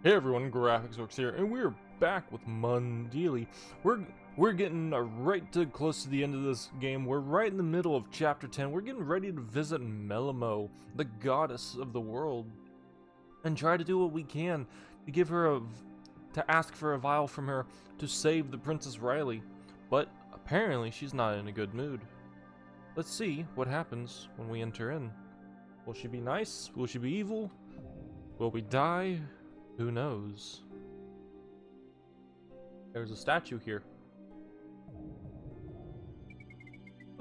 Hey everyone, Graphics here, and we're back with Mondealy. We're getting close to the end of this game. We're right in the middle of chapter 10. We're getting ready to visit Melimo, the goddess of the world, and try to do what we can to to ask for a vial from her to save the Princess Riley. But apparently she's not in a good mood. Let's see what happens when we enter in. Will she be nice? Will she be evil? Will we die? Who knows? There's a statue here.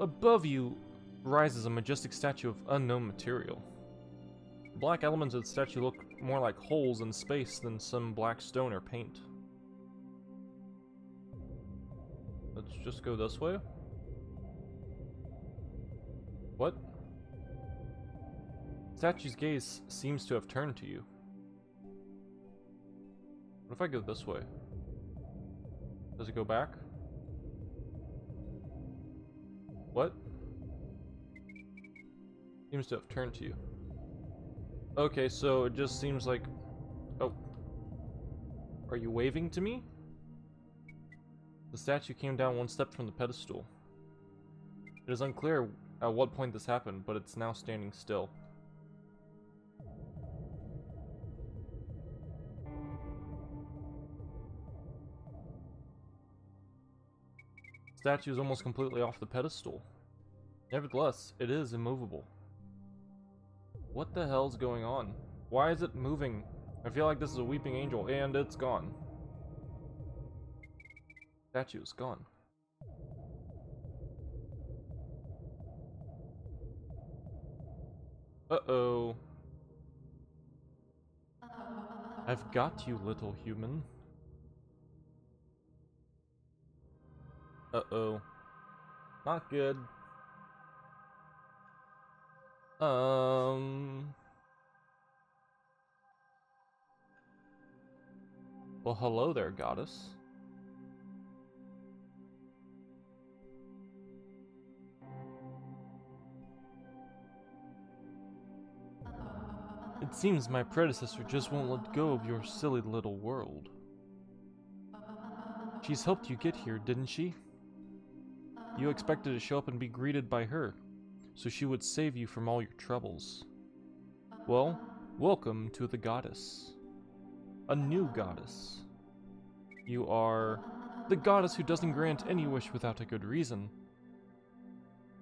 Above you rises a majestic statue of unknown material. The black elements of the statue look more like holes in space than some black stone or paint. Let's just go this way. What? The statue's gaze seems to have turned to you. What if I go this way? Does it go back? What? Seems to have turned to you. Okay, so it just seems like... Oh. Are you waving to me? The statue came down one step from the pedestal. It is unclear at what point this happened, but it's now standing still. The statue is almost completely off the pedestal. Nevertheless, it is immovable. What the hell's going on? Why is it moving? I feel like this is a weeping angel, and it's gone. The statue is gone. Uh-oh. I've got you, little human. Uh-oh. Not good. Well, hello there, goddess. It seems my predecessor just won't let go of your silly little world. She's helped you get here, didn't she? You expected to show up and be greeted by her, so she would save you from all your troubles. Well, welcome to the goddess. A new goddess. You are the goddess who doesn't grant any wish without a good reason.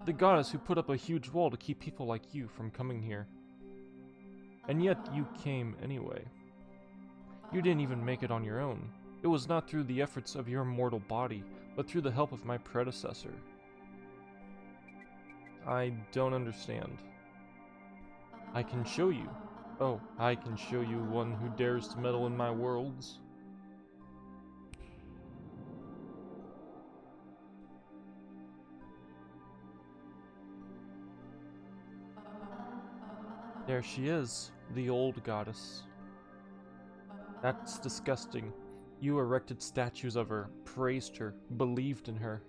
The goddess who put up a huge wall to keep people like you from coming here. And yet you came anyway. You didn't even make it on your own. It was not through the efforts of your mortal body, but through the help of my predecessor. I don't understand. I can show you. Oh, I can show you one who dares to meddle in my worlds. There she is, the old goddess. That's disgusting. You erected statues of her, praised her, believed in her.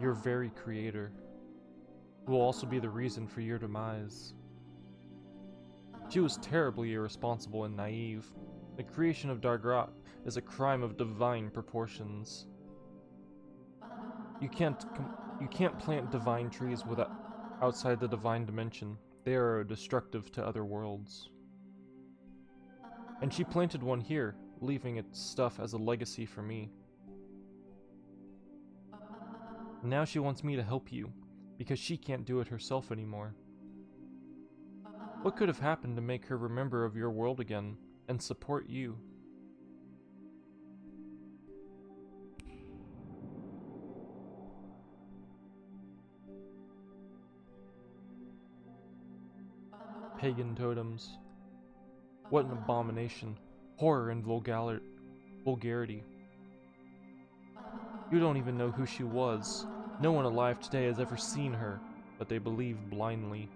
Your very creator will also be the reason for your demise. She was terribly irresponsible and naive. The creation of Dargrat is a crime of divine proportions. You can't plant divine trees outside the divine dimension. They are destructive to other worlds. And she planted one here, leaving its stuff as a legacy for me. Now she wants me to help you, because she can't do it herself anymore. What could have happened to make her remember of your world again, and support you? Pagan totems. What an abomination. Horror and vulgarity. You don't even know who she was. No one alive today has ever seen her, but they believe blindly.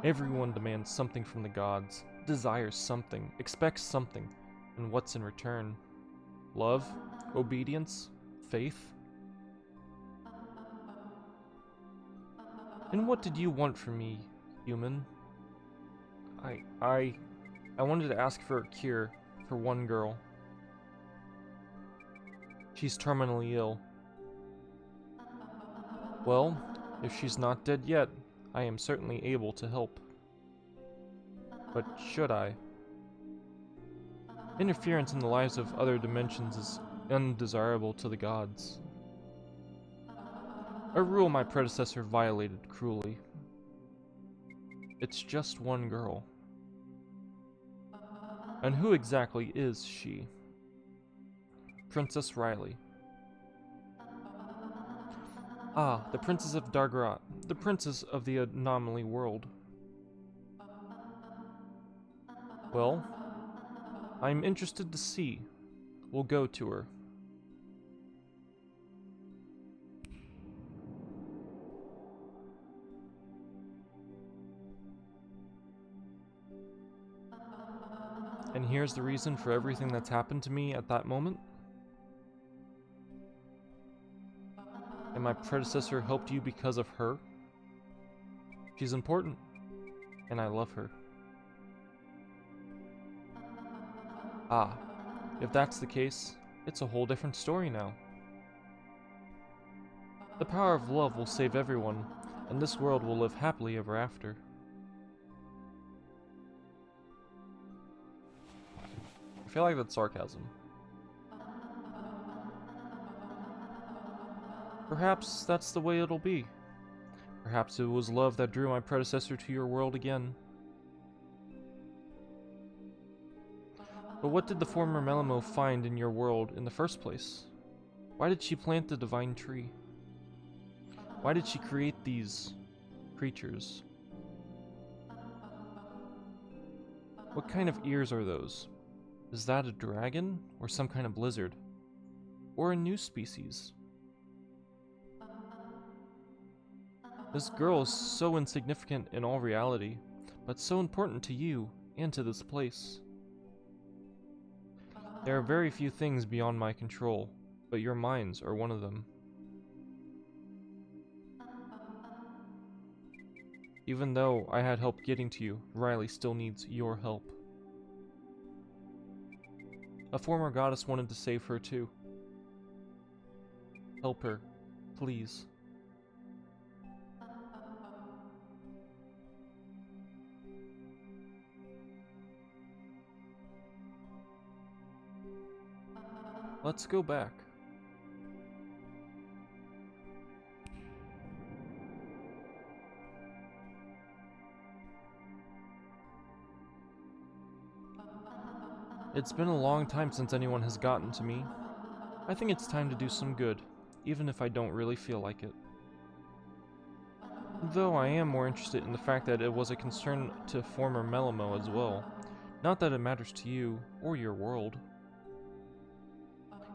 Everyone demands something from the gods, desires something, expects something, and what's in return? Love? Obedience? Faith? And what did you want from me, human? I wanted to ask for a cure for one girl. She's terminally ill. Well, if she's not dead yet, I am certainly able to help. But should I? Interference in the lives of other dimensions is undesirable to the gods. A rule my predecessor violated cruelly. It's just one girl. And who exactly is she? Princess Riley. Ah, the Princess of Dargrat, the Princess of the Anomaly World. Well, I'm interested to see. We'll go to her. And here's the reason for everything that's happened to me at that moment. And my predecessor helped you because of her. She's important, and I love her. Ah, if that's the case, it's a whole different story now. The power of love will save everyone, and this world will live happily ever after. I feel like that's sarcasm. Perhaps that's the way it'll be. Perhaps it was love that drew my predecessor to your world again. But what did the former Melimo find in your world in the first place? Why did she plant the divine tree? Why did she create these creatures? What kind of ears are those? Is that a dragon, or some kind of blizzard? Or a new species? This girl is so insignificant in all reality, but so important to you and to this place. There are very few things beyond my control, but your minds are one of them. Even though I had help getting to you, Riley still needs your help. A former goddess wanted to save her too. Help her, please. Let's go back. It's been a long time since anyone has gotten to me. I think it's time to do some good, even if I don't really feel like it. Though I am more interested in the fact that it was a concern to former Melimo as well. Not that it matters to you, or your world.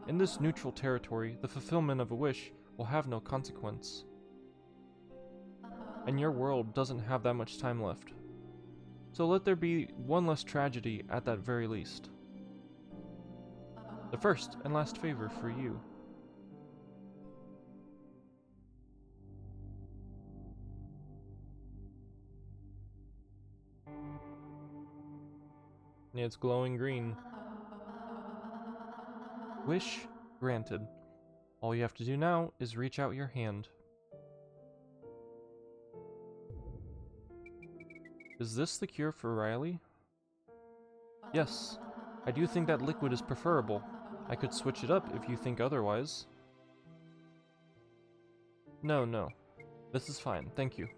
In this neutral territory, the fulfillment of a wish will have no consequence. And your world doesn't have that much time left. So let there be one less tragedy at that very least. The first and last favor for you. It's glowing green. Wish granted. All you have to do now is reach out your hand. Is this the cure for Riley? Yes, I do think that liquid is preferable. I could switch it up if you think otherwise. No. This is fine, thank you.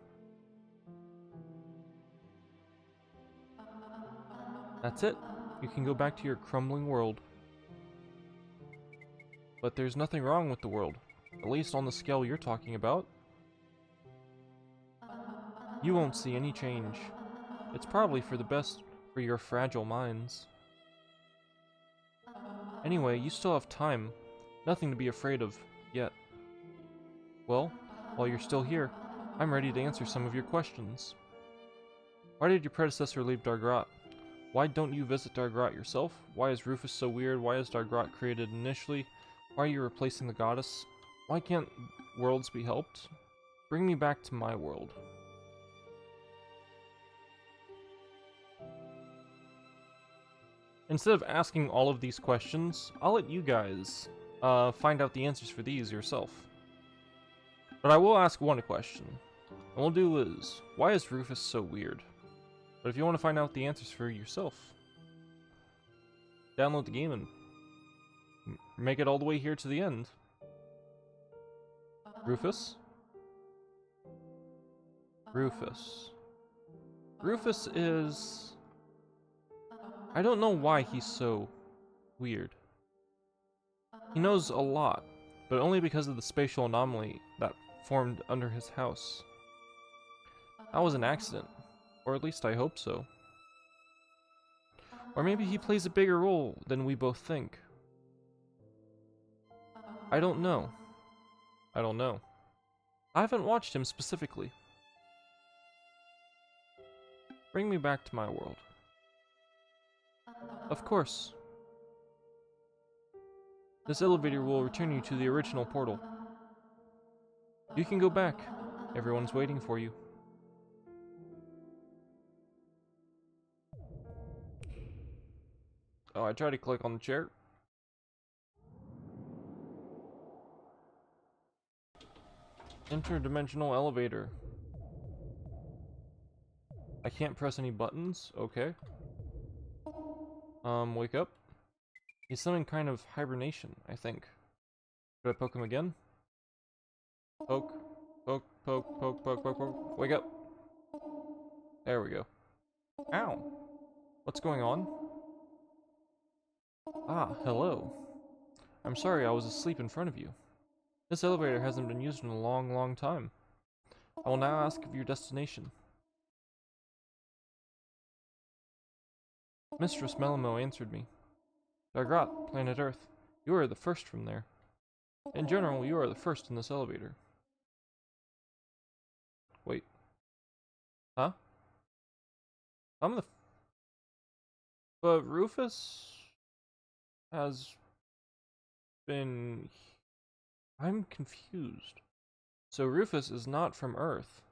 That's it. You can go back to your crumbling world. But there's nothing wrong with the world, at least on the scale you're talking about. You won't see any change. It's probably for the best for your fragile minds. Anyway, you still have time. Nothing to be afraid of, yet. Well, while you're still here, I'm ready to answer some of your questions. Why did your predecessor leave Dargrat? Why don't you visit Dargrat yourself? Why is Rufus so weird? Why is Dargrat created initially? Why are you replacing the goddess? Why can't worlds be helped? Bring me back to my world. Instead of asking all of these questions, I'll let you guys find out the answers for these yourself. But I will ask one question. And we'll do is, why is Rufus so weird? But if you want to find out the answers for yourself, download the game and make it all the way here to the end. Rufus? Rufus. Rufus is... I don't know why he's so weird. He knows a lot, but only because of the spatial anomaly that formed under his house. That was an accident, or at least I hope so. Or maybe he plays a bigger role than we both think. I don't know. I don't know. I haven't watched him specifically. Bring me back to my world. Of course. This elevator will return you to the original portal. You can go back. Everyone's waiting for you. Oh, I tried to click on the chair. Interdimensional elevator. I can't press any buttons? Okay. Wake up. He's still in kind of hibernation, I think. Should I poke him again? Poke. Poke, poke, poke, poke, poke, poke. Wake up. There we go. Ow. What's going on? Ah, hello. I'm sorry I was asleep in front of you. This elevator hasn't been used in a long, long time. I will now ask of your destination. Mistress Melimo answered me. Dargrat, planet Earth. You are the first from there. In general, you are the first in this elevator. Wait. Huh? I'm the... But Rufus... has... been... I'm confused. So Rufus is not from Earth.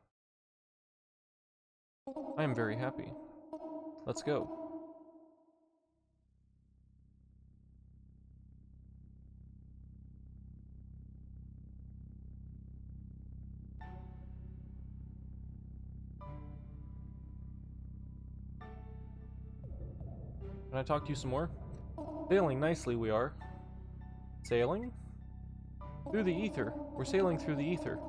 I am very happy. Let's go. Can I talk to you some more? Sailing nicely we are. Sailing? Through the ether. We're sailing through the ether.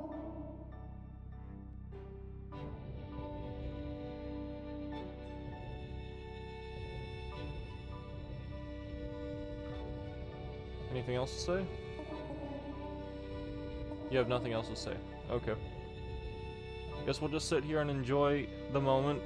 Anything else to say? You have nothing else to say. Okay. Guess we'll just sit here and enjoy the moment.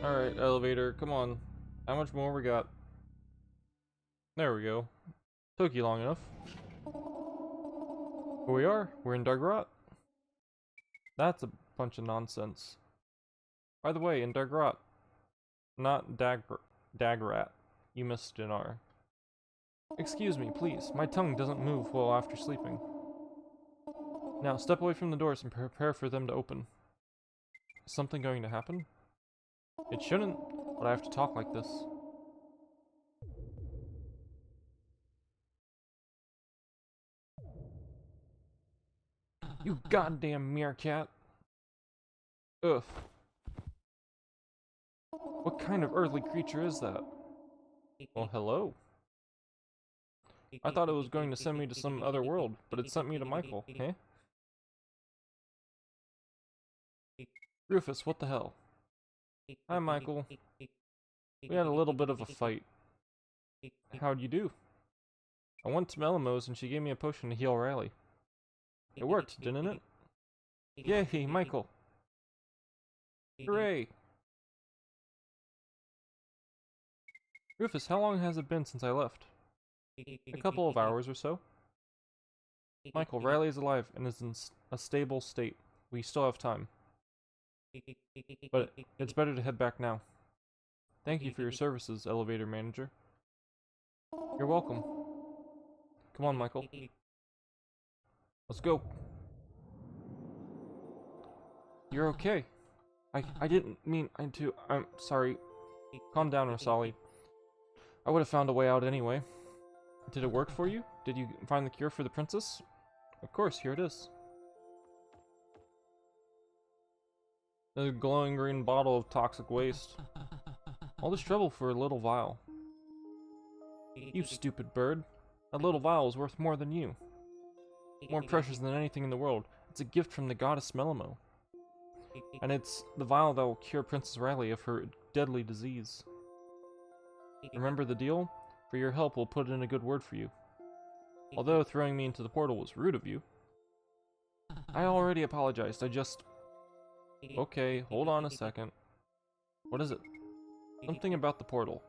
Alright, elevator, come on. How much more we got? There we go. Took you long enough. Here we are. We're in Dargrat. That's a bunch of nonsense. By the way, in Dargrat. Not Dagrat. You missed an R. Excuse me, please. My tongue doesn't move well after sleeping. Now, step away from the doors and prepare for them to open. Is something going to happen? It shouldn't, but I have to talk like this. You goddamn meerkat! Ugh. What kind of earthly creature is that? Well, hello. I thought it was going to send me to some other world, but it sent me to Michael, eh? Rufus, what the hell? Hi, Michael. We had a little bit of a fight. How'd you do? I went to Melimo's and she gave me a potion to heal Riley. It worked, didn't it? Yay, Michael. Hooray! Rufus, how long has it been since I left? A couple of hours or so. Michael, Riley is alive and is in a stable state. We still have time. But it's better to head back now. Thank you for your services, elevator manager. You're welcome. Come on, Michael. Let's go. You're okay. I didn't mean to. I'm sorry. Calm down, Rosali. I would have found a way out anyway. Did it work for you? Did you find the cure for the princess? Of course, here it is. A glowing green bottle of toxic waste. All this trouble for a little vial. You stupid bird. That little vial is worth more than you. More precious than anything in the world. It's a gift from the goddess Melimo. And it's the vial that will cure Princess Riley of her deadly disease. Remember the deal? For your help, we'll put in a good word for you. Although throwing me into the portal was rude of you. I already apologized, I just... Okay, hold on a second. What is it? Something about the portal.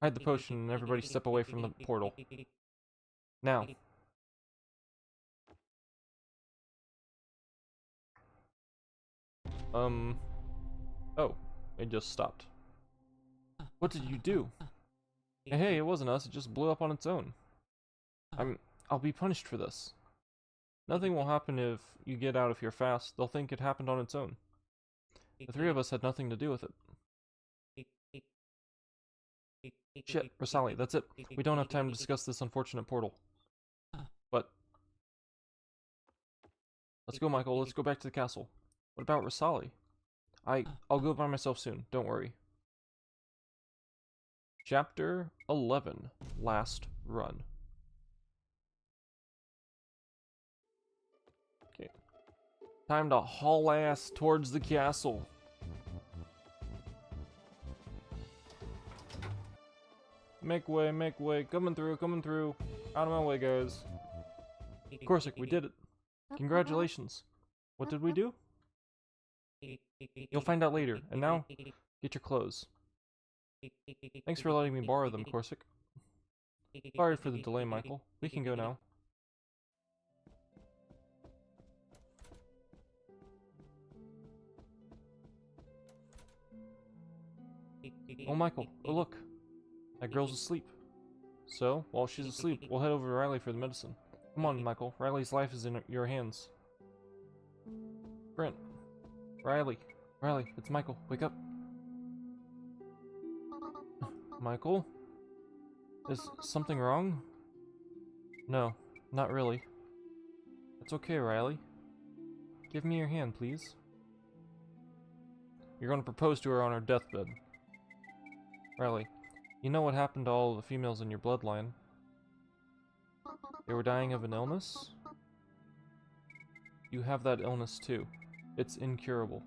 Hide the potion and everybody step away from the portal. Now. Oh, it just stopped. What did you do? Hey, it wasn't us, it just blew up on its own. I'll be punished for this. Nothing will happen if you get out of here fast. They'll think it happened on its own. The three of us had nothing to do with it. Shit, Rosali, that's it. We don't have time to discuss this unfortunate portal. But... Let's go, Michael. Let's go back to the castle. What about Rosali? I'll go by myself soon. Don't worry. Chapter 11. Last Run. Okay. Time to haul ass towards the castle. Make way. Coming through. Out of my way, guys. Corsic, we did it. Congratulations. What did we do? You'll find out later. And now, get your clothes. Thanks for letting me borrow them, Corsic. Sorry for the delay, Michael. We can go now. Oh, Michael. Oh, look. That girl's asleep. So, while she's asleep, we'll head over to Riley for the medicine. Come on, Michael. Riley's life is in your hands. Brent. Riley, it's Michael. Wake up. Michael? Is something wrong? No, not really. It's okay, Riley. Give me your hand, please. You're going to propose to her on her deathbed. Riley, you know what happened to all the females in your bloodline? They were dying of an illness? You have that illness too. It's incurable.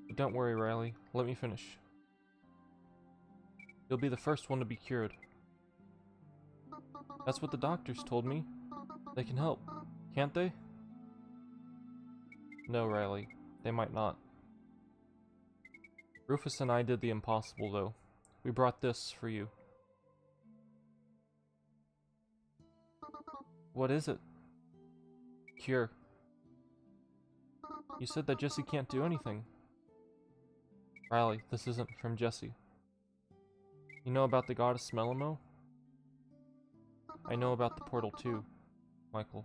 But don't worry, Riley. Let me finish. You'll be the first one to be cured. That's what the doctors told me. They can help, can't they? No, Riley. They might not. Rufus and I did the impossible, though. We brought this for you. What is it? Cure. You said that Jesse can't do anything. Riley, this isn't from Jesse. You know about the goddess Melimo? I know about the portal too, Michael.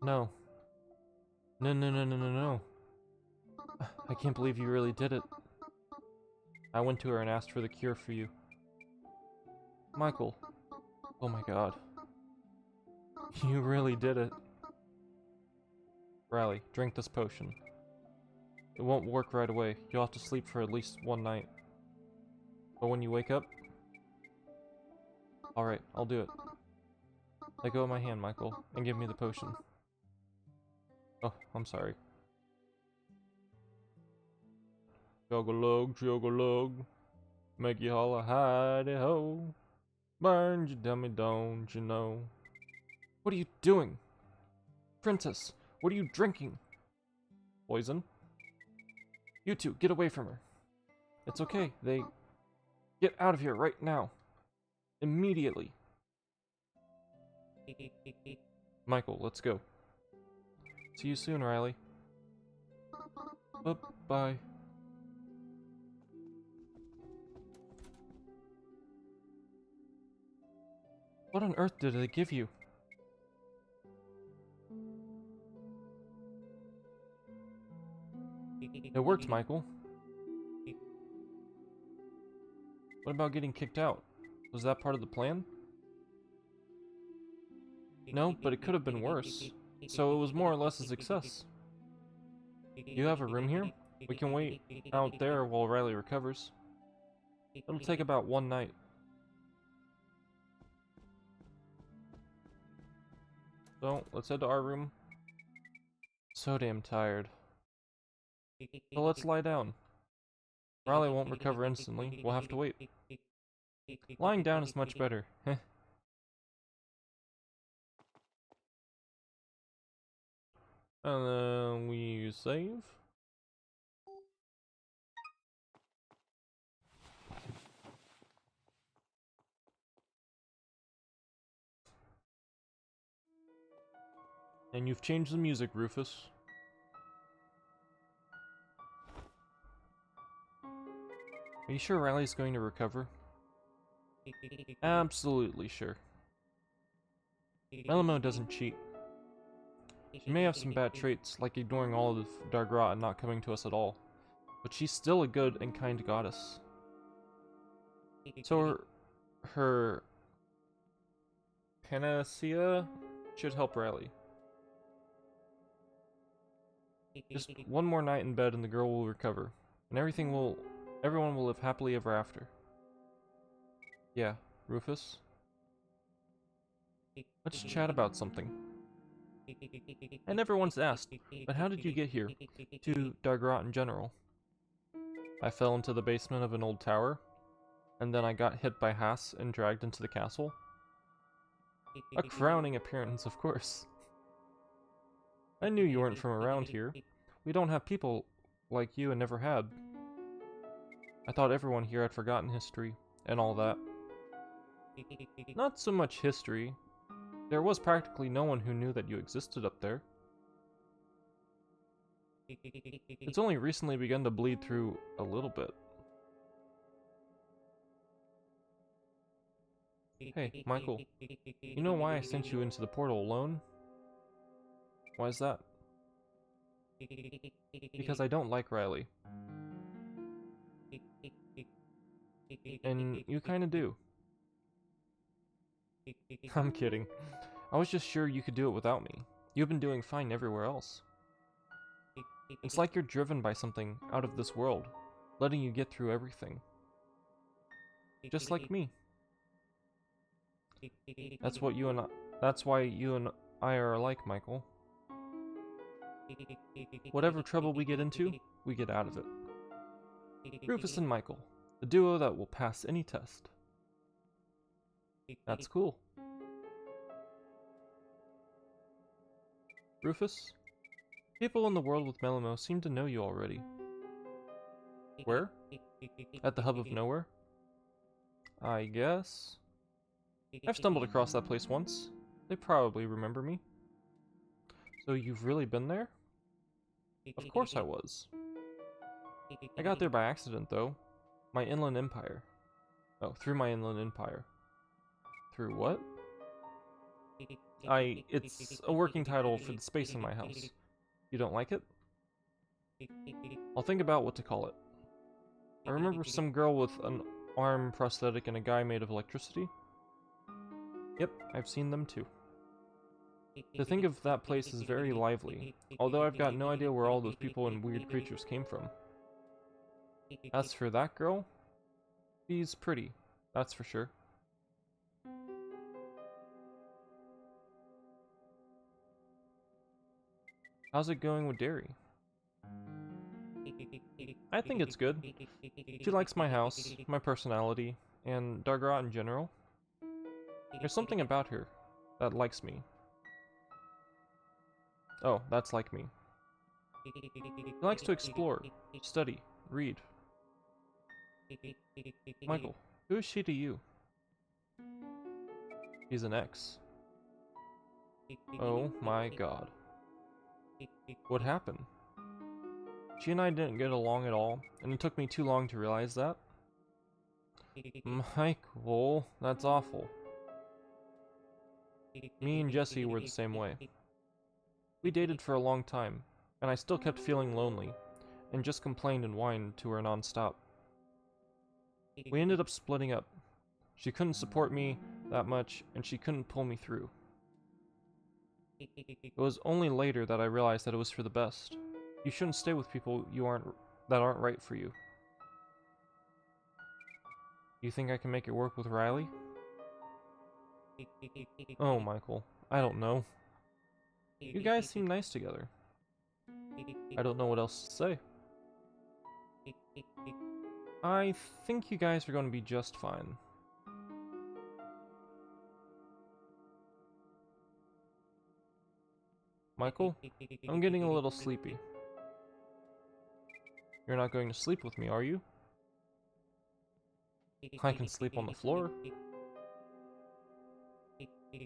No. No. I can't believe you really did it. I went to her and asked for the cure for you. Michael. Oh my god. You really did it. Riley, drink this potion. It won't work right away. You'll have to sleep for at least one night. But when you wake up... Alright, I'll do it. Let go of my hand, Michael, and give me the potion. Oh, I'm sorry. Jog-a-log, make you holla hidey-ho. Burn you dummy, don't you know? What are you doing? Princess, what are you drinking? Poison? You two, get away from her. It's okay. They... Get out of here right now. Immediately. Michael, let's go. See you soon, Riley. Bye. What on earth did they give you? It worked, Michael. What about getting kicked out? Was that part of the plan? No, but it could have been worse. So it was more or less a success. You have a room here? We can wait out there while Riley recovers. It'll take about one night. So, let's head to our room. So damn tired. So let's lie down. Riley won't recover instantly. We'll have to wait. Lying down is much better. And then we save. And you've changed the music, Rufus. Are you sure Riley's going to recover? Absolutely sure. Melimo doesn't cheat. She may have some bad traits, like ignoring all of Dargrat and not coming to us at all, but she's still a good and kind goddess. So her panacea should help Riley. Just one more night in bed and the girl will recover, and everyone will live happily ever after. Yeah, Rufus? Let's chat about something. I never once asked, but how did you get here? To Dargrat in general? I fell into the basement of an old tower, and then I got hit by Hass and dragged into the castle. A crowning appearance, of course. I knew you weren't from around here. We don't have people like you and never had. I thought everyone here had forgotten history, and all that. Not so much history. There was practically no one who knew that you existed up there. It's only recently begun to bleed through a little bit. Hey, Michael. You know why I sent you into the portal alone? Why is that? Because I don't like Riley. And you kinda do. I'm kidding. I was just sure you could do it without me. You've been doing fine everywhere else. It's like you're driven by something out of this world, letting you get through everything. Just like me. That's why you and I are alike, Michael. Whatever trouble we get into, we get out of it. Rufus and Michael, the duo that will pass any test. That's cool. Rufus, people in the world with Melimo seem to know you already. Where? At the hub of nowhere? I guess. I've stumbled across that place once. They probably remember me. So you've really been there? Of course I was. I got there by accident, though. My inland empire. Oh, through my inland empire. Through what? It's a working title for the space in my house. You don't like it? I'll think about what to call it. I remember some girl with an arm prosthetic and a guy made of electricity. Yep, I've seen them too. To think of that place is very lively, although I've got no idea where all those people and weird creatures came from. As for that girl, she's pretty, that's for sure. How's it going with Derry? I think it's good. She likes my house, my personality, and Dargrat in general. There's something about her that likes me. Oh, that's like me. She likes to explore, study, read. Michael, who is she to you? She's an ex. Oh my god. What happened? She and I didn't get along at all, and it took me too long to realize that. Michael, that's awful. Me and Jesse were the same way. We dated for a long time, and I still kept feeling lonely, and just complained and whined to her nonstop. We ended up splitting up. She couldn't support me that much, and she couldn't pull me through. It was only later that I realized that it was for the best. You shouldn't stay with people that aren't right for you. You think I can make it work with Riley? Oh, Michael, I don't know. You guys seem nice together. I don't know what else to say. I think you guys are going to be just fine. Michael, I'm getting a little sleepy. You're not going to sleep with me, are you? I can sleep on the floor.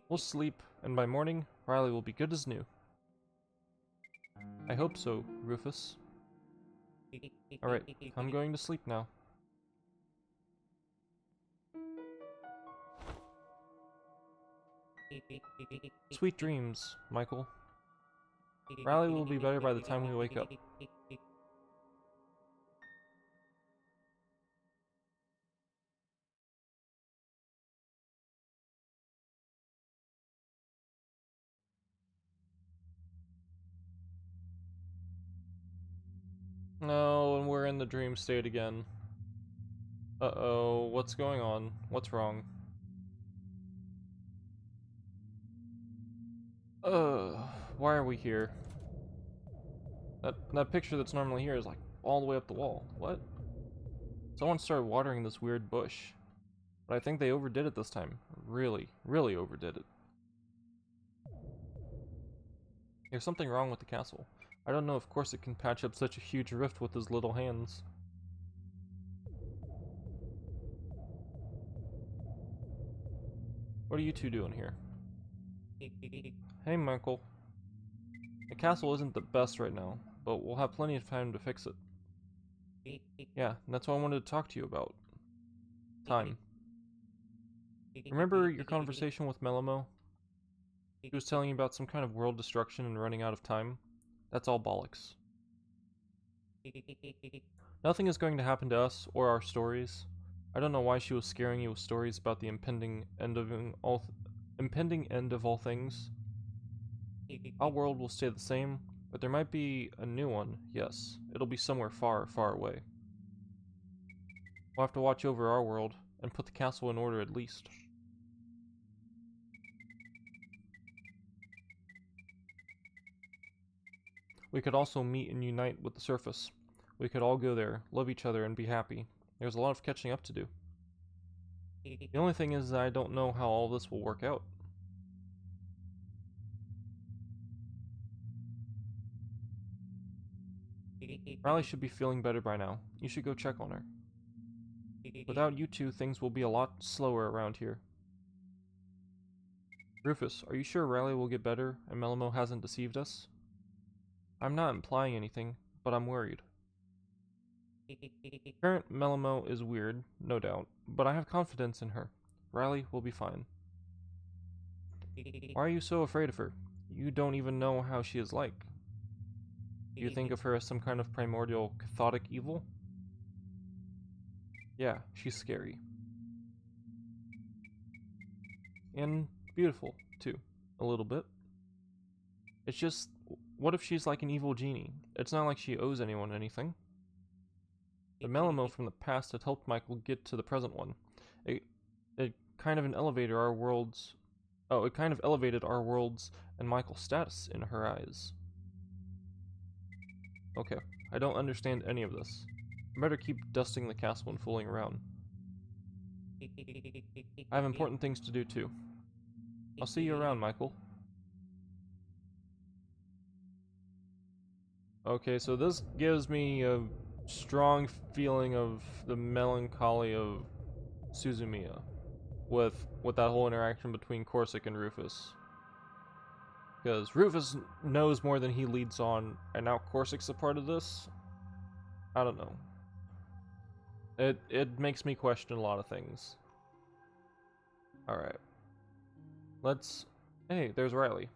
We'll sleep, and by morning, Riley will be good as new. I hope so, Rufus. Alright, I'm going to sleep now. Sweet dreams, Michael. Riley will be better by the time we wake up. No, and we're in the dream state again. Uh-oh, what's going on? What's wrong? Why are we here? That picture that's normally here is like all the way up the wall. What? Someone started watering this weird bush. But I think they overdid it this time. Really, really overdid it. There's something wrong with the castle. I don't know if Corset can patch up such a huge rift with his little hands. What are you two doing here? Hey, Michael. The castle isn't the best right now, but we'll have plenty of time to fix it. Yeah, that's what I wanted to talk to you about. Time. Remember your conversation with Melamo? He was telling you about some kind of world destruction and running out of time? That's all bollocks. Nothing is going to happen to us or our stories. I don't know why she was scaring you with stories about the impending end of all things. Our world will stay the same, but there might be a new one, yes. It'll be somewhere far, far away. We'll have to watch over our world, and put the castle in order at least. We could also meet and unite with the surface. We could all go there, love each other, and be happy. There's a lot of catching up to do. The only thing is that I don't know how all this will work out. Riley should be feeling better by now. You should go check on her. Without you two, things will be a lot slower around here. Rufus, are you sure Riley will get better and Melamo hasn't deceived us? I'm not implying anything, but I'm worried. Current Melamo is weird, no doubt, but I have confidence in her. Riley will be fine. Why are you so afraid of her? You don't even know how she is like. Do you think of her as some kind of primordial cathodic evil? Yeah, she's scary. And beautiful, too. A little bit. It's just, what if she's like an evil genie? It's not like she owes anyone anything. The Melamo from the past had helped Michael get to the present one. It kind of elevated our worlds. Oh, it kind of elevated our worlds and Michael's status in her eyes. Okay, I don't understand any of this. I better keep dusting the castle and fooling around. I have important things to do too. I'll see you around, Michael. Okay, so this gives me a strong feeling of the melancholy of Suzumiya with that whole interaction between Corsic and Rufus. Because Rufus knows more than he leads on, and now Corsic's a part of this. I don't know. It makes me question a lot of things. Alright. Let's... Hey, there's Riley.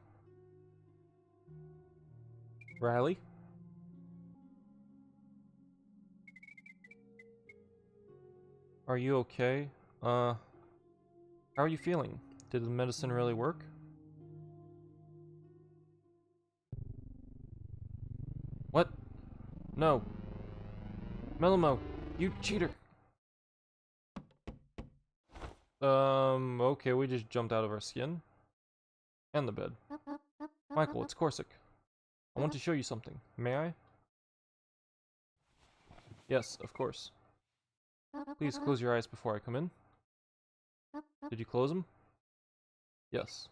Riley? Are you okay? How are you feeling? Did the medicine really work? What? No. Melamo, you cheater! Okay, we just jumped out of our skin. And the bed. Michael, it's Corsic. I want to show you something. May I? Yes, of course. Please close your eyes before I come in. Did you close them? Yes.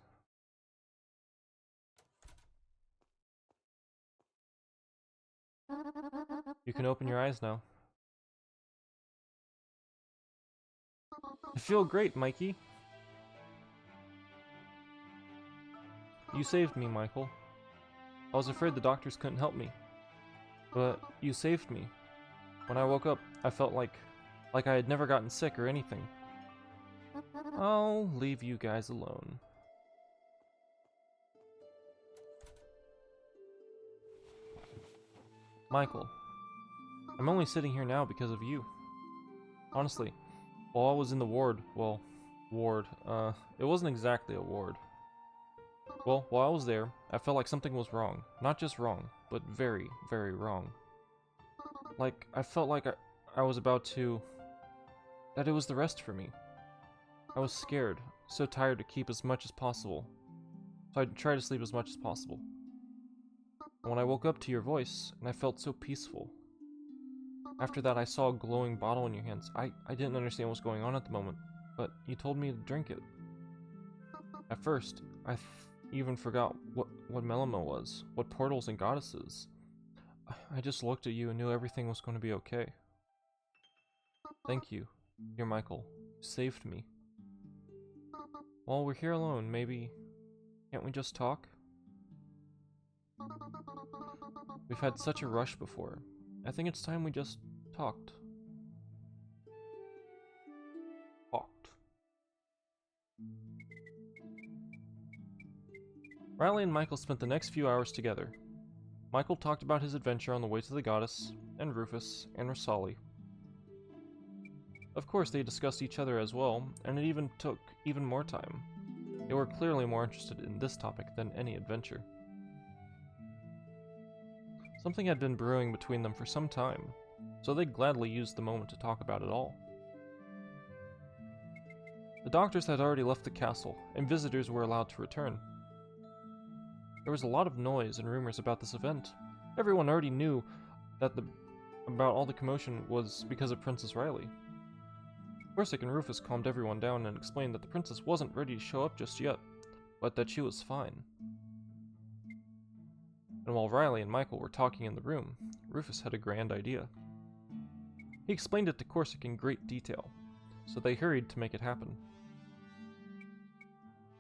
You can open your eyes now. I feel great, Mikey. You saved me, Michael. I was afraid the doctors couldn't help me. But you saved me. When I woke up, I felt like I had never gotten sick or anything. I'll leave you guys alone. Michael, I'm only sitting here now because of you. Honestly, while I was in the ward, it wasn't exactly a ward. Well, while I was there, I felt like something was wrong. Not just wrong, but very, very wrong. Like, I felt like I was about to... that it was the rest for me. I was scared, so tired to keep as much as possible. So I'd try to sleep as much as possible. And when I woke up to your voice, and I felt so peaceful. After that, I saw a glowing bottle in your hands. I didn't understand what was going on at the moment, but you told me to drink it. At first, I even forgot what Melima was, what portals and goddesses. I just looked at you and knew everything was going to be okay. Thank you, dear Michael. You saved me. While we're here alone, maybe... can't we just talk? We've had such a rush before. I think it's time we just talked. Riley and Michael spent the next few hours together. Michael talked about his adventure on the way to the goddess, and Rufus, and Rosali. Of course, they discussed each other as well, and it even took even more time. They were clearly more interested in this topic than any adventure. Something had been brewing between them for some time, so they gladly used the moment to talk about it all. The doctors had already left the castle, and visitors were allowed to return. There was a lot of noise and rumors about this event. Everyone already knew that about all the commotion was because of Princess Riley. Corsic and Rufus calmed everyone down and explained that the princess wasn't ready to show up just yet, but that she was fine. And while Riley and Michael were talking in the room, Rufus had a grand idea. He explained it to Corsic in great detail, so they hurried to make it happen.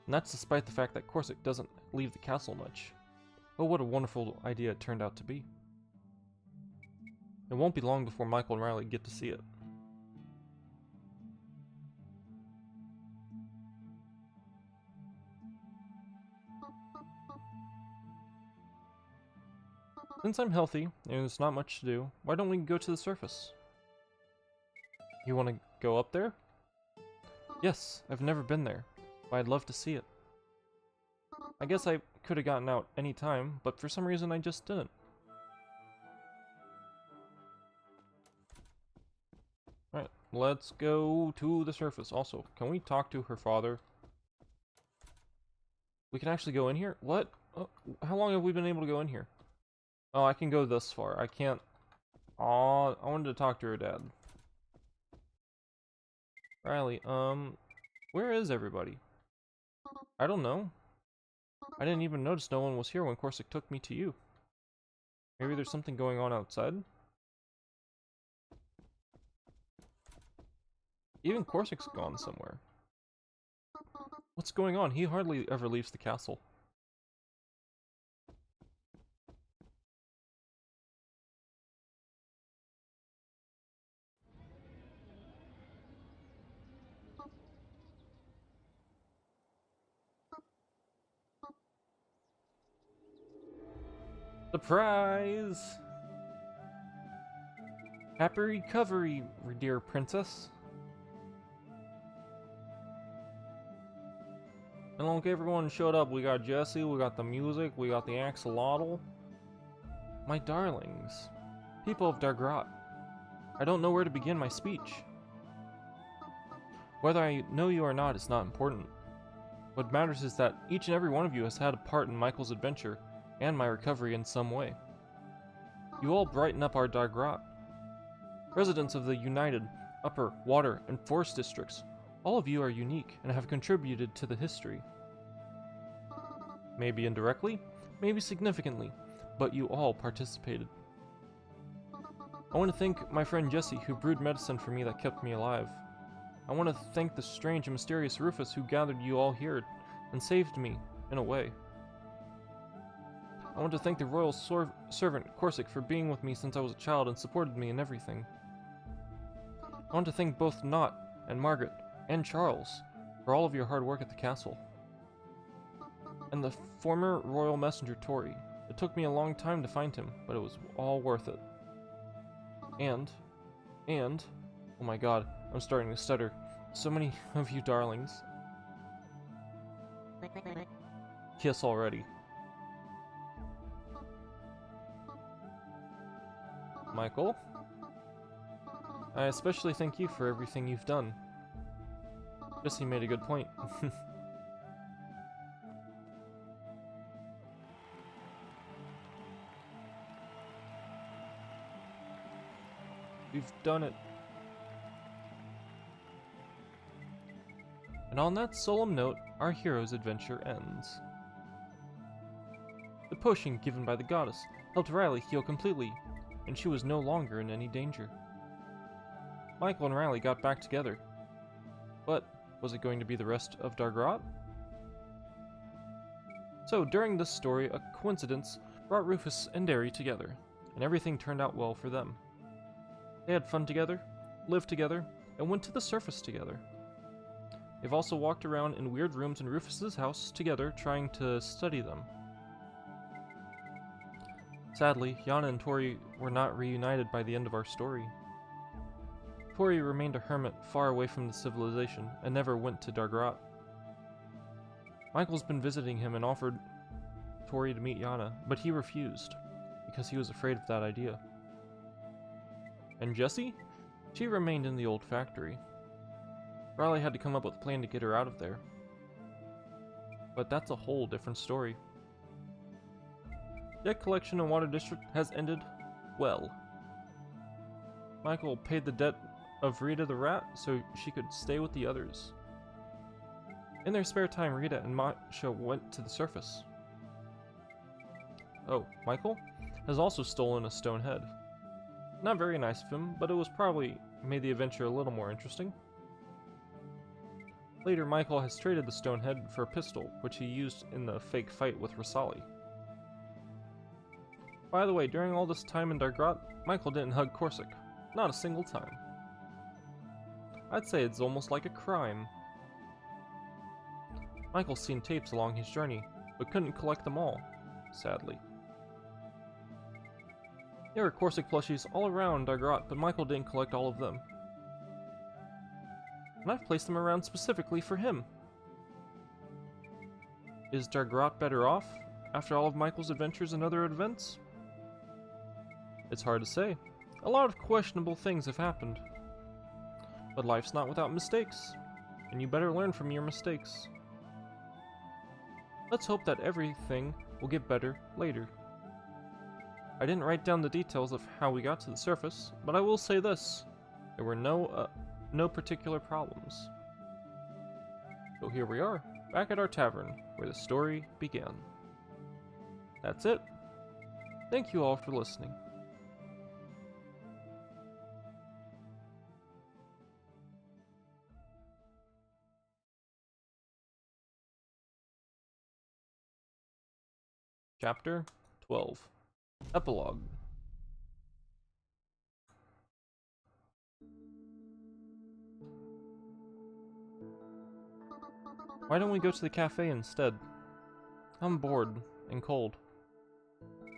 And that's despite the fact that Corsic doesn't leave the castle much. Oh, what a wonderful idea it turned out to be. It won't be long before Michael and Riley get to see it. Since I'm healthy, and there's not much to do, why don't we go to the surface? You want to go up there? Yes, I've never been there, but I'd love to see it. I guess I could have gotten out any time, but for some reason I just didn't. Alright, let's go to the surface. Also, can we talk to her father? We can actually go in here? What? Oh, how long have we been able to go in here? Oh, I can go this far. I can't... Aw, I wanted to talk to her dad. Riley, where is everybody? I don't know. I didn't even notice no one was here when Corsic took me to you. Maybe there's something going on outside? Even Corsica's gone somewhere. What's going on? He hardly ever leaves the castle. Surprise! Happy recovery, dear princess. And look, everyone showed up. We got Jesse, we got the music, we got the axolotl. My darlings, people of Dargrot, I don't know where to begin my speech. Whether I know you or not is not important. What matters is that each and every one of you has had a part in Michael's adventure and my recovery in some way. You all brighten up our Dargrot. Residents of the United, Upper, Water, and Forest districts, all of you are unique and have contributed to the history. Maybe indirectly, maybe significantly, but you all participated. I want to thank my friend Jesse, who brewed medicine for me that kept me alive. I want to thank the strange and mysterious Rufus, who gathered you all here and saved me, in a way. I want to thank the royal servant Corsic for being with me since I was a child and supported me in everything. I want to thank both Knot and Margaret and Charles for all of your hard work at the castle. And the former royal messenger Tori. It took me a long time to find him, but it was all worth it. And, oh my god, I'm starting to stutter. So many of you darlings. Kiss already. Michael, I especially thank you for everything you've done. Jesse made a good point. You've done it. And on that solemn note, our hero's adventure ends. The potion given by the goddess helped Riley heal completely, and she was no longer in any danger. Michael and Riley got back together. But was it going to be the rest of Dargrot? So during this story, a coincidence brought Rufus and Derry together, and everything turned out well for them. They had fun together, lived together, and went to the surface together. They've also walked around in weird rooms in Rufus's house together, trying to study them. Sadly, Yana and Tori were not reunited by the end of our story. Tori remained a hermit far away from the civilization and never went to Dargrot. Michael's been visiting him and offered Tori to meet Yana, but he refused because he was afraid of that idea. And Jessie? She remained in the old factory. Riley had to come up with a plan to get her out of there. But that's a whole different story. Debt collection in Water District has ended well. Michael paid the debt of Rita the rat so she could stay with the others. In their spare time, Rita and Masha went to the surface. Oh, Michael has also stolen a stone head. Not very nice of him, but it was probably made the adventure a little more interesting. Later, Michael has traded the stone head for a pistol, which he used in the fake fight with Rasali. By the way, during all this time in Dargrot, Michael didn't hug Corsic. Not a single time. I'd say it's almost like a crime. Michael's seen tapes along his journey, but couldn't collect them all, sadly. There were Corsic plushies all around Dargrot, but Michael didn't collect all of them. And I've placed them around specifically for him. Is Dargrot better off after all of Michael's adventures and other events? It's hard to say. A lot of questionable things have happened. But life's not without mistakes, and you better learn from your mistakes. Let's hope that everything will get better later. I didn't write down the details of how we got to the surface, but I will say this. There were no particular problems. So here we are, back at our tavern, where the story began. That's it. Thank you all for listening. Chapter 12. Epilogue. Why don't we go to the cafe instead? I'm bored and cold.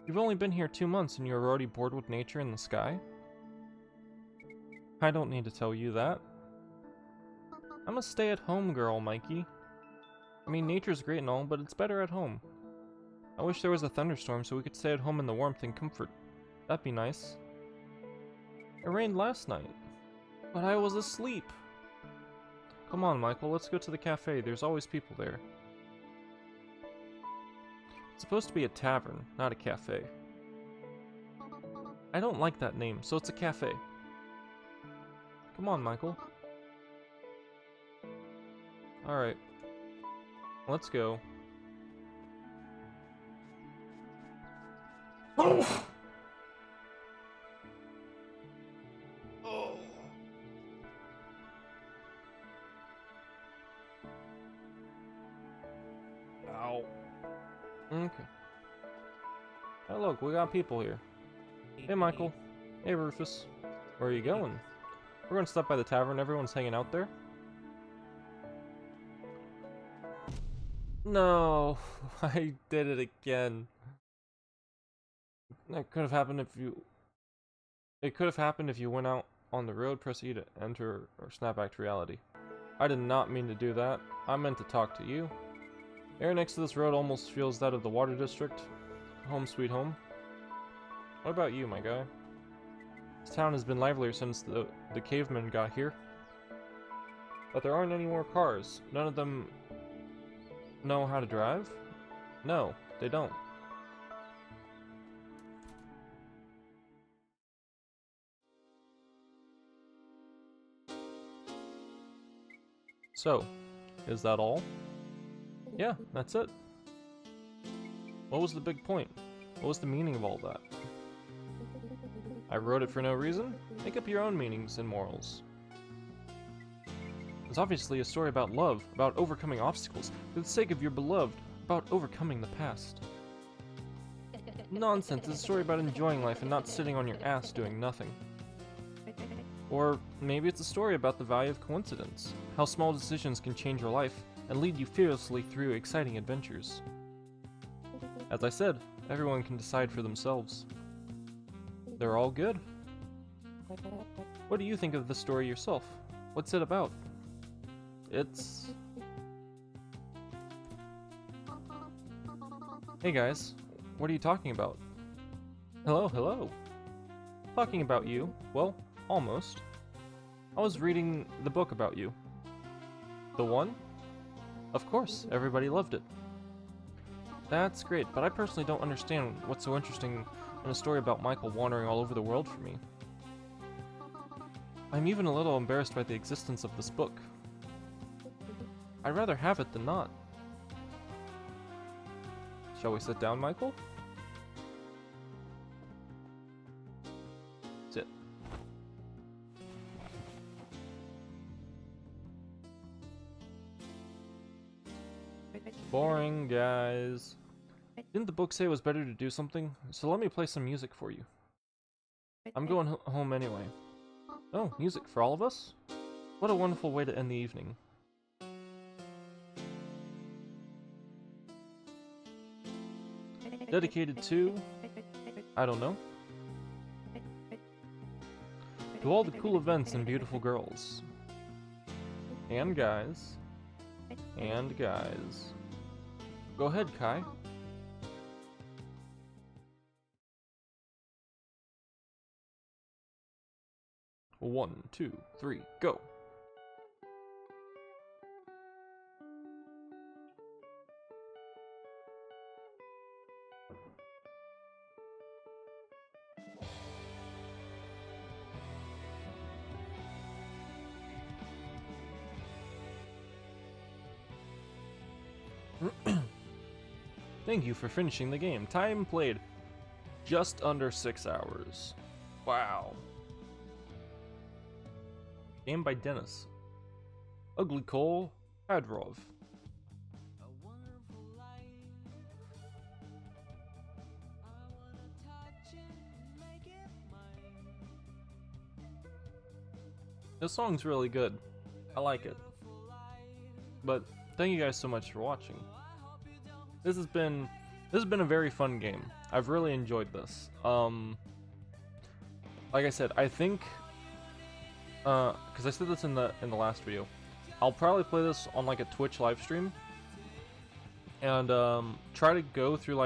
You've only been here 2 months and you're already bored with nature and the sky? I don't need to tell you that. I'm a stay-at-home girl, Mikey. I mean, nature's great and all, but it's better at home. I wish there was a thunderstorm so we could stay at home in the warmth and comfort. That'd be nice. It rained last night, but I was asleep. Come on, Michael, let's go to the cafe. There's always people there. It's supposed to be a tavern, not a cafe. I don't like that name, so it's a cafe. Come on, Michael. Alright. Let's go. Oh! Oh. Ow. Okay. Hey, look, we got people here. Hey, Michael. Hey, Rufus. Where are you going? We're gonna stop by the tavern. Everyone's hanging out there. No, I did it again. That could have happened if you... It could have happened if you went out on the road, press E to enter, or snap back to reality. I did not mean to do that. I meant to talk to you. Air next to this road almost feels that of the water district. Home sweet home. What about you, my guy? This town has been livelier since the cavemen got here. But there aren't any more cars. None of them know how to drive? No, they don't. So, is that all? Yeah, that's it. What was the big point? What was the meaning of all that? I wrote it for no reason? Make up your own meanings and morals. It's obviously a story about love, about overcoming obstacles, for the sake of your beloved, about overcoming the past. Nonsense, it's a story about enjoying life and not sitting on your ass doing nothing. Or maybe it's a story about the value of coincidence, how small decisions can change your life and lead you fearlessly through exciting adventures. As I said, everyone can decide for themselves. They're all good. What do you think of the story yourself? What's it about? It's... Hey guys, what are you talking about? Hello, hello. Talking about you, well, almost. I was reading the book about you. The one? Of course, everybody loved it. That's great, but I personally don't understand what's so interesting in a story about Michael wandering all over the world for me. I'm even a little embarrassed by the existence of this book. I'd rather have it than not. Shall we sit down, Michael? Sit. Boring, guys. Didn't the book say it was better to do something? So let me play some music for you. I'm going home anyway. Oh, music for all of us? What a wonderful way to end the evening. Dedicated to... I don't know. To all the cool events and beautiful girls. And guys. And guys. Go ahead, Kai. One, two, three, go. Thank you for finishing the game. Time played just under 6 hours. Wow. Game by Dennis. Ugly Cole Hadrov. This song's really good. I like it. But thank you guys so much for watching. This has been a very fun game. I've really enjoyed this. Like I said, I think because I said this in the last video, I'll probably play this on like a Twitch live stream and try to go through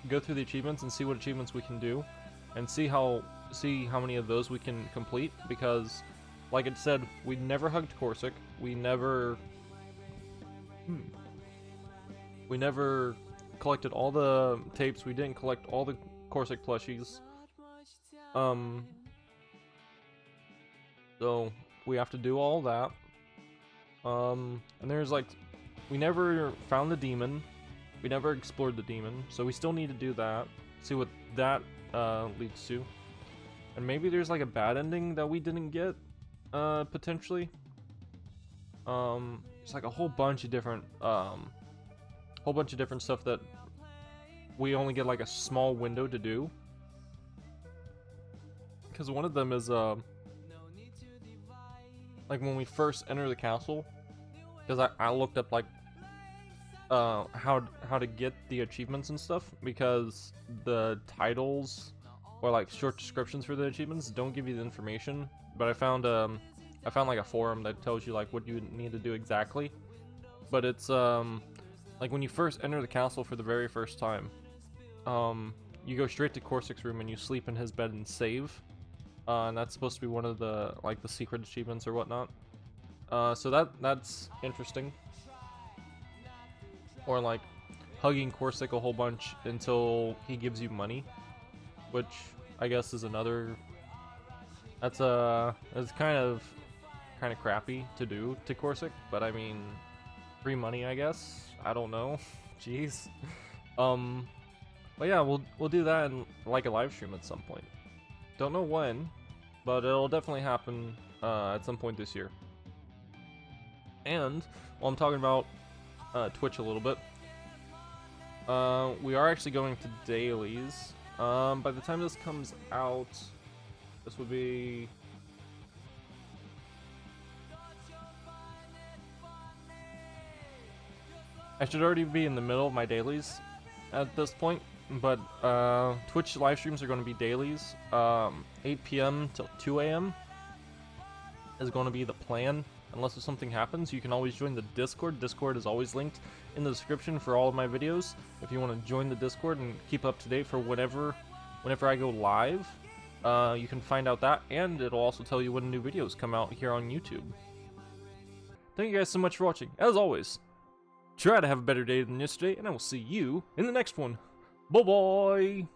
the achievements and see what achievements we can do and see how many of those we can complete, because like it said, we never hugged Corsic, we never collected all the tapes, we didn't collect all the Corsic plushies. So we have to do all that. And there's like, we never found the demon, we never explored the demon, so we still need to do that, see what that leads to. And maybe there's like a bad ending that we didn't get, potentially. It's like a whole bunch of different stuff that we only get like a small window to do. Because one of them is like when we first enter the castle, because I looked up like how to get the achievements and stuff, because the titles or like short descriptions for the achievements don't give you the information. But I found like a forum that tells you like what you need to do exactly. But it's like when you first enter the castle for the very first time, you go straight to Corsic's room and you sleep in his bed and save. And that's supposed to be one of the like the secret achievements or whatnot. So that's interesting. Or like hugging Corsic a whole bunch until he gives you money, which I guess is another. That's kind of crappy to do to Corsic, but I mean, free money, I guess. I don't know. Jeez. But yeah, we'll do that in like a live stream at some point. Don't know when, but it'll definitely happen at some point this year. And while I'm talking about Twitch a little bit, we are actually going to dailies. By the time this comes out, this would be I should already be in the middle of my dailies at this point, but Twitch live streams are going to be dailies. 8 p.m. till 2 a.m. is going to be the plan. Unless if something happens, you can always join the Discord. Discord is always linked in the description for all of my videos. If you want to join the Discord and keep up to date for whenever I go live, you can find out that, and it'll also tell you when new videos come out here on YouTube. Thank you guys so much for watching. As always, try to have a better day than yesterday, and I will see you in the next one. Bye-bye!